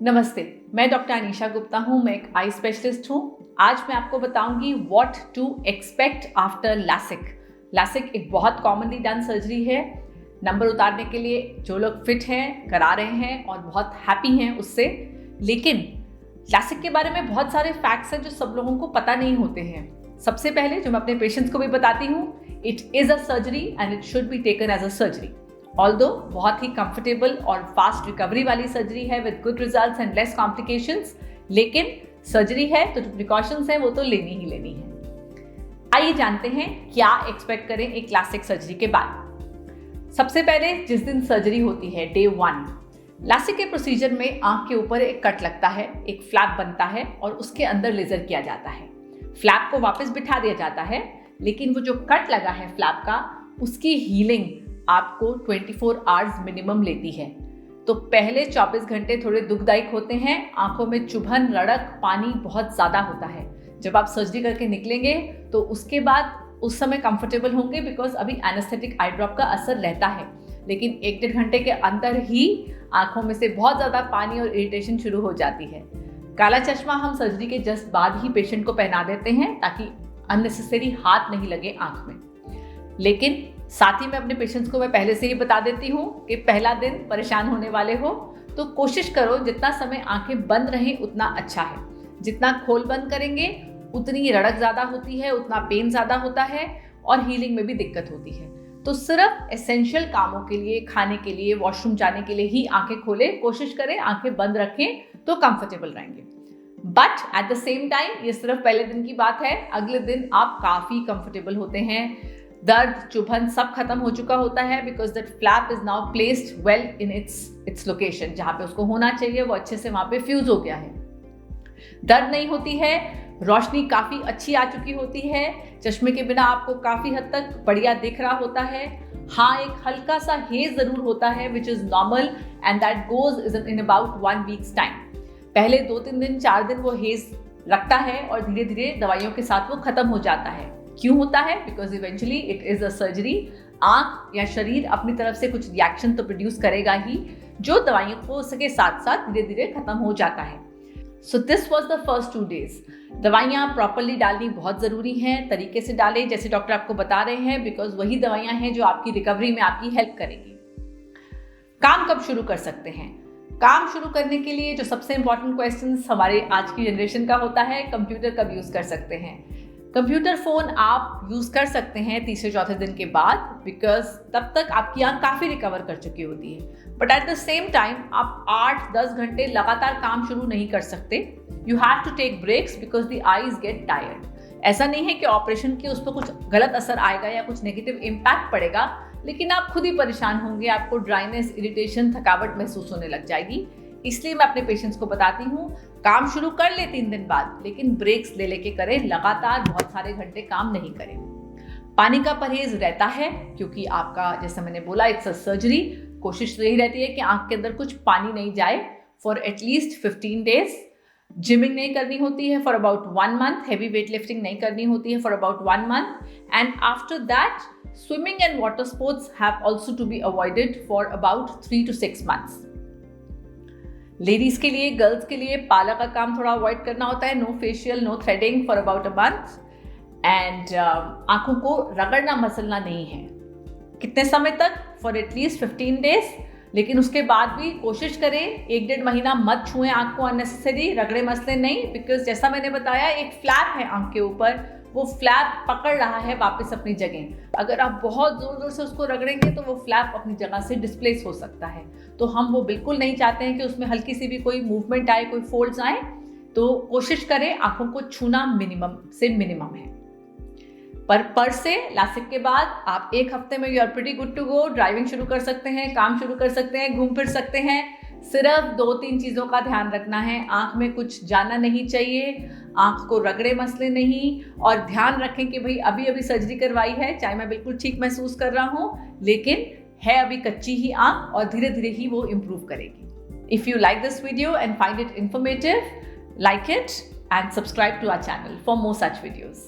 नमस्ते, मैं डॉक्टर अनीशा गुप्ता हूँ। मैं एक आई स्पेशलिस्ट हूँ। आज मैं आपको बताऊंगी what to expect after LASIK. LASIK एक बहुत कॉमनली डन सर्जरी है। नंबर उतारने के लिए जो लोग फिट हैं, करा रहे हैं और बहुत हैप्पी हैं उससे। लेकिन लासिक के बारे में बहुत सारे फैक्ट्स हैं जो सब लोगों को पता नहीं होते हैं। सबसे पहले जो मैं अपने पेशेंट्स को भी बताती हूँ, it is a surgery and it should be taken as a surgery. Although बहुत ही कंफर्टेबल और फास्ट रिकवरी वाली सर्जरी है with good results and less complications, लेकिन सर्जरी है तो जो प्रिकॉशंस हैं वो तो लेनी ही लेनी है। आइए जानते हैं क्या एक्सपेक्ट करें एक लासिक सर्जरी के बाद। सबसे पहले जिस दिन सर्जरी होती है, डे 1, लासिक के प्रोसीजर में आंख के ऊपर एक कट लगता है, एक फ्लैप बनता है और उसके अंदर लेजर किया जाता है। फ्लैप को वापस बिठा दिया जाता है, लेकिन वो जो कट लगा है फ्लैप का, उसकी हीलिंग आपको 24 आवर्स मिनिमम लेती है। तो पहले 24 घंटे थोड़े दुखदायक होते हैं, आंखों में चुभन, रड़क, पानी बहुत ज़्यादा होता है। जब आप सर्जरी करके निकलेंगे तो उसके बाद उस समय कंफर्टेबल होंगे, बिकॉज अभी एनेस्थेटिक आई ड्रॉप का असर रहता है, लेकिन 1-1.5 घंटे के अंदर ही आंखों में से बहुत ज़्यादा पानी और इरिटेशन शुरू हो जाती है। काला चश्मा हम सर्जरी के जस्ट बाद ही पेशेंट को पहना देते हैं ताकि अननेसेसरी हाथ नहीं लगे आंख में। लेकिन साथ ही में अपने पेशेंट्स को मैं पहले से ही बता देती हूँ कि पहला दिन परेशान होने वाले हो तो कोशिश करो जितना समय आंखें बंद रहें उतना अच्छा है। जितना खोल बंद करेंगे उतनी रड़क ज़्यादा होती है, उतना पेन ज़्यादा होता है और हीलिंग में भी दिक्कत होती है। तो सिर्फ एसेंशियल कामों के लिए, खाने के लिए, वॉशरूम जाने के लिए ही आंखें खोलें। कोशिश करें आंखें बंद रखें तो कंफर्टेबल रहेंगे। But at the same time ये सिर्फ पहले दिन की बात है, अगले दिन आप काफ़ी कंफर्टेबल होते हैं। दर्द, चुभन सब खत्म हो चुका होता है, because that flap is now placed well in its location. जहाँ पे उसको होना चाहिए वो अच्छे से वहाँ पे फ्यूज हो गया है। दर्द नहीं होती है, रोशनी काफ़ी अच्छी आ चुकी होती है, चश्मे के बिना आपको काफ़ी हद तक बढ़िया दिख रहा होता है। हाँ, एक हल्का सा हेज ज़रूर होता है which is normal and that goes is in about 1 weeks time. पहले 2-3 दिन, 4 दिन वो हेज रखता है और धीरे धीरे दवाइयों के साथ वो खत्म हो जाता है। क्यों होता है? Because eventually it is a surgery. आंख या शरीर अपनी तरफ से कुछ रिएक्शन तो प्रोड्यूस करेगा ही, जो दवाइयों को उसके साथ साथ धीरे धीरे खत्म हो जाता है। So this was the first 2 days। दवाइयाँ प्रॉपरली डालनी बहुत ज़रूरी हैं, तरीके से डालें जैसे डॉक्टर आपको बता रहे हैं, बिकॉज वही दवाइयाँ हैं जो आपकी रिकवरी में आपकी हेल्प करेंगी। काम कब शुरू कर सकते हैं? काम शुरू करने के लिए जो सबसे इंपॉर्टेंट क्वेश्चन हमारे आज की जनरेशन का होता है, कंप्यूटर कब यूज़ कर सकते हैं? कंप्यूटर फ़ोन आप यूज़ कर सकते हैं 3-4 दिन के बाद, बिकॉज तब तक आपकी आँख काफ़ी रिकवर कर चुकी होती है। But at the same time आप 8-10 घंटे लगातार काम शुरू नहीं कर सकते। You have to take breaks because the eyes get tired. ऐसा नहीं है कि ऑपरेशन के उस पर कुछ गलत असर आएगा या कुछ नेगेटिव इम्पैक्ट पड़ेगा, लेकिन आप खुद ही परेशान होंगे, आपको ड्राइनेस, इरिटेशन, थकावट महसूस होने लग जाएगी। इसलिए मैं अपने पेशेंट्स को बताती हूँ, काम शुरू कर ले 3 दिन बाद, लेकिन ब्रेक्स ले लेके करें, लगातार बहुत सारे घंटे काम नहीं करें। पानी का परहेज रहता है क्योंकि आपका, जैसे मैंने बोला, इट्स अ सर्जरी। कोशिश तो यही रहती है कि आंख के अंदर कुछ पानी नहीं जाए फॉर एटलीस्ट 15 days। जिमिंग नहीं करनी होती है for about 1 month। Heavy weight lifting नहीं करनी होती है for about 1 month। And after that swimming and water sports have also to be avoided for about 3 to 6 months। Ladies के लिए, गर्ल्स के लिए पार्लर का काम थोड़ा अवॉइड करना होता है। No facial, no threading for about a month. And आंखों को रगड़ना, मसलना नहीं है। कितने समय तक? For at least 15 days। लेकिन उसके बाद भी कोशिश करें 1-1.5 महीना मत छुएं आंख को अननेसेसरी, रगड़े मसले नहीं, बिकॉज जैसा मैंने बताया एक फ्लैप है आंख के ऊपर, वो फ्लैप पकड़ रहा है वापस अपनी जगह। अगर आप बहुत ज़ोर ज़ोर से उसको रगड़ेंगे तो वो फ्लैप अपनी जगह से डिस्प्लेस हो सकता है। तो हम वो बिल्कुल नहीं चाहते हैं कि उसमें हल्की सी भी कोई मूवमेंट आए, कोई फोल्ड्स आए। तो कोशिश करें आंखों को छूना मिनिमम से मिनिमम है। पर से लासिक के बाद आप 1 हफ्ते में you are pretty good to go. Driving शुरू कर सकते हैं, काम शुरू कर सकते हैं, घूम फिर सकते हैं। सिर्फ 2-3 चीज़ों का ध्यान रखना है। आँख में कुछ जाना नहीं चाहिए, आँख को रगड़े मसले नहीं, और ध्यान रखें कि भाई अभी अभी सर्जरी करवाई है, चाहे मैं बिल्कुल ठीक महसूस कर रहा हूँ, लेकिन है अभी कच्ची ही आँख और धीरे धीरे ही वो इम्प्रूव करेगी। If you like this video and find it informative, like it and subscribe to our channel for more such videos.